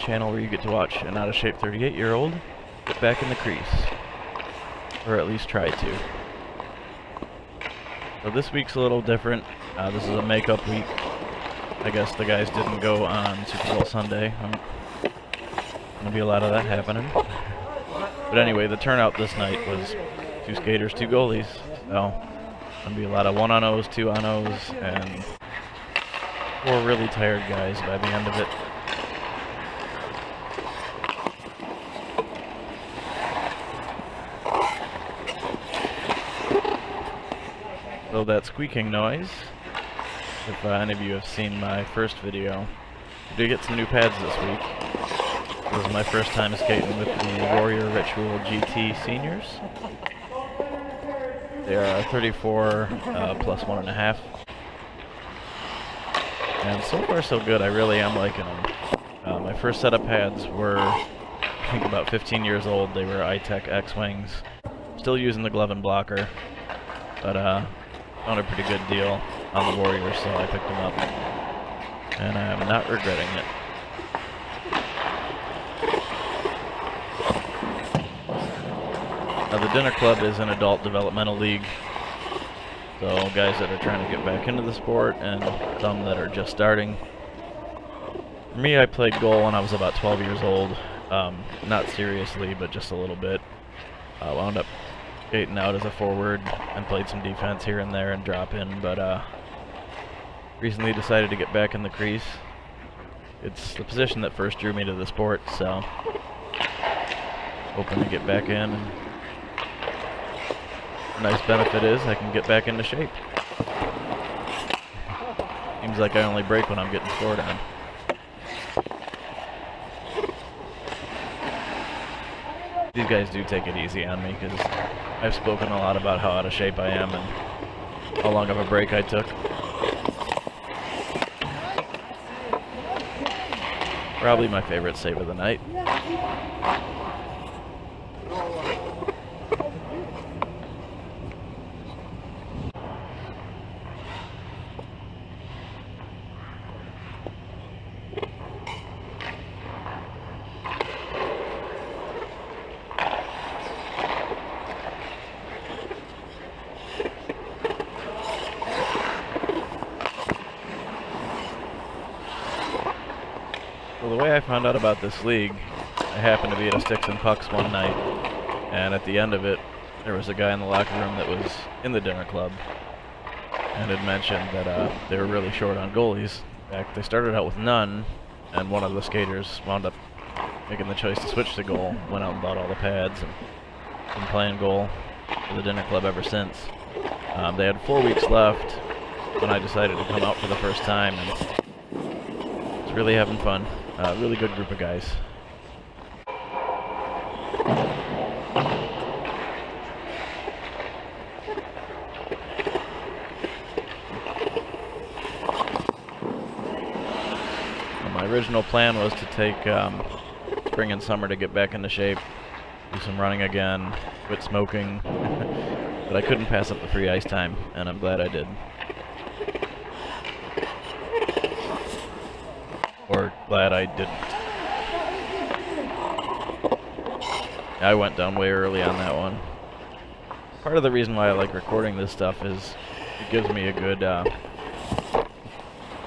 channel where you get to watch an out-of-shape 38-year-old get back in the crease. Or at least try to. So this week's a little different. This is a makeup week. I guess the guys didn't go on Super Bowl Sunday. Gonna be a lot of that happening. But anyway, the turnout this night was 2 skaters, 2 goalies. So, gonna be a lot of 1-on-0s, 2-on-0s, and 4 really tired guys by the end of it. So that squeaking noise, if any of you have seen my first video, I did get some new pads this week. This is my first time skating with the Warrior Ritual GT Seniors. They are 34 plus 1.5. And so far so good, I really am liking them. My first set of pads were, I think, about 15 years old. They were Itech X-Wings. Still using the glove and blocker, but found a pretty good deal on the Warriors, so I picked them up. And I am not regretting it. Now, the Dinner Club is an adult developmental league, so guys that are trying to get back into the sport and some that are just starting. For me, I played goal when I was about 12 years old. Not seriously, but just a little bit. Wound up skating out as a forward and played some defense here and there and drop in, but recently decided to get back in the crease. It's the position that first drew me to the sport, so hoping to get back in. And the nice benefit is I can get back into shape. Seems like I only break when I'm getting scored on. These guys do take it easy on me because I've spoken a lot about how out of shape I am and how long of a break I took. Probably my favorite save of the night. Well, the way I found out about this league, I happened to be at a Sticks and Pucks one night, and at the end of it, there was a guy in the locker room that was in the Dinner Club, and had mentioned that they were really short on goalies. In fact, they started out with none, and one of the skaters wound up making the choice to switch to goal, went out and bought all the pads, and been playing goal for the Dinner Club ever since. They had 4 weeks left when I decided to come out for the first time, and was really having fun. Really good group of guys. My original plan was to take spring and summer to get back into shape, do some running again, quit smoking, but I couldn't pass up the free ice time, and I'm glad I did. Or glad I didn't. I went down way early on that one. Part of the reason why I like recording this stuff is it gives me a good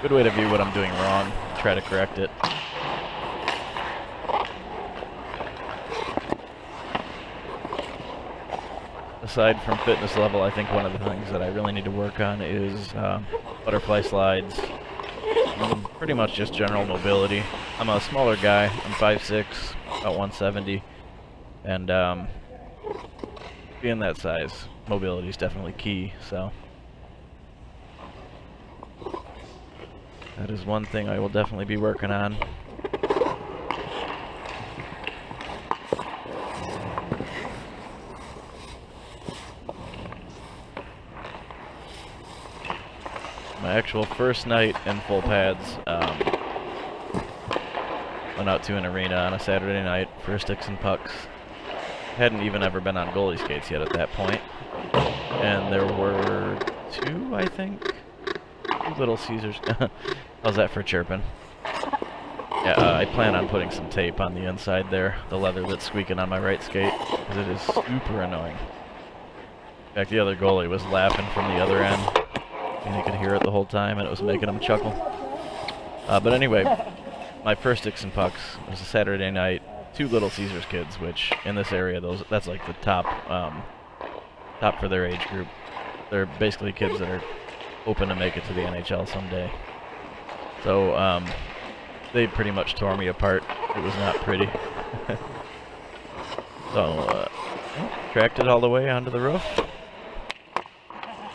good way to view what I'm doing wrong, try to correct it. Aside from fitness level, I think one of the things that I really need to work on is butterfly slides. Pretty much just general mobility. I'm a smaller guy. I'm 5'6", about 170, and being that size, mobility is definitely key. So that is one thing I will definitely be working on. My actual first night in full pads, went out to an arena on a Saturday night for Sticks and Pucks. Hadn't even ever been on goalie skates yet at that point. And there were 2, I think, 2 Little Caesars. How's that for chirping? I plan on putting some tape on the inside there, the leather that's squeaking on my right skate, because it is super annoying. In fact, the other goalie was laughing from the other end, and he could hear it the whole time, and it was making him chuckle. But anyway, my first Sticks and Pucks was a Saturday night. 2 Little Caesars kids, which in this area, that's like the top for their age group. They're basically kids that are hoping to make it to the NHL someday. So they pretty much tore me apart. It was not pretty. So tracked it all the way onto the roof.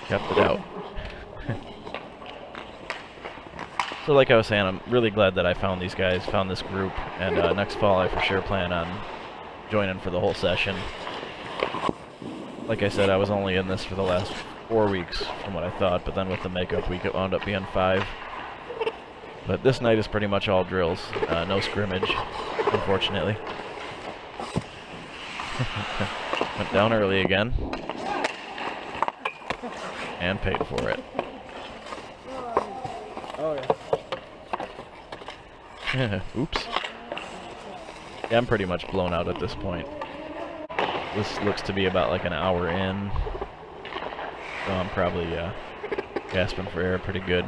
Kept it out. So like I was saying, I'm really glad that I found these guys, found this group, and next fall I for sure plan on joining for the whole session. Like I said, I was only in this for the last 4 weeks from what I thought, but then with the makeup week it wound up being 5. But this night is pretty much all drills, no scrimmage, unfortunately. Went down early again, and paid for it. Oh, yeah. Oops. Yeah, I'm pretty much blown out at this point. This looks to be about like an hour in, so I'm probably gasping for air pretty good.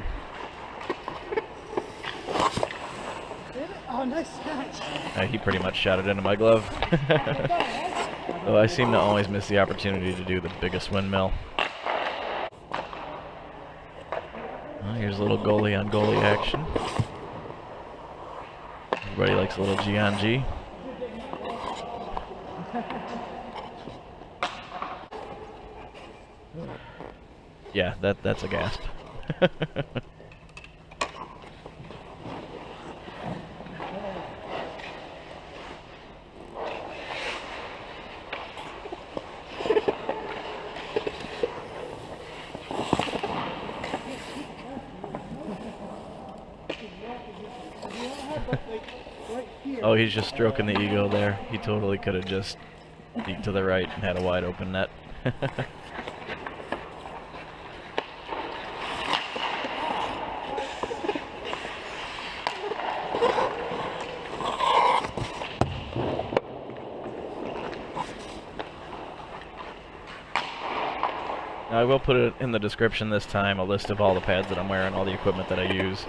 Oh, nice catch. He pretty much shot it into my glove. Though I seem to always miss the opportunity to do the biggest windmill. Here's a little goalie on goalie action. Everybody likes a little G on G. Yeah, that's a gasp. Oh, he's just stroking the ego there. He totally could have just peeked to the right and had a wide open net. Now, I will put it in the description this time, a list of all the pads that I'm wearing, all the equipment that I use,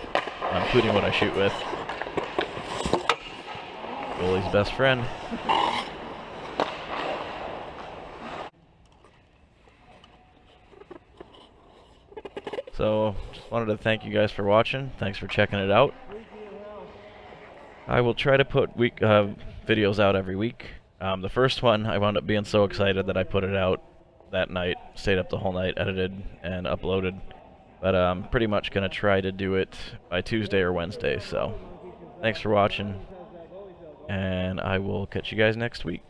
including what I shoot with. Goalie's best friend. So, just wanted to thank you guys for watching. Thanks for checking it out. I will try to put videos out every week. The first one, I wound up being so excited that I put it out that night. Stayed up the whole night, edited, and uploaded. But I'm pretty much going to try to do it by Tuesday or Wednesday. So, thanks for watching. And I will catch you guys next week.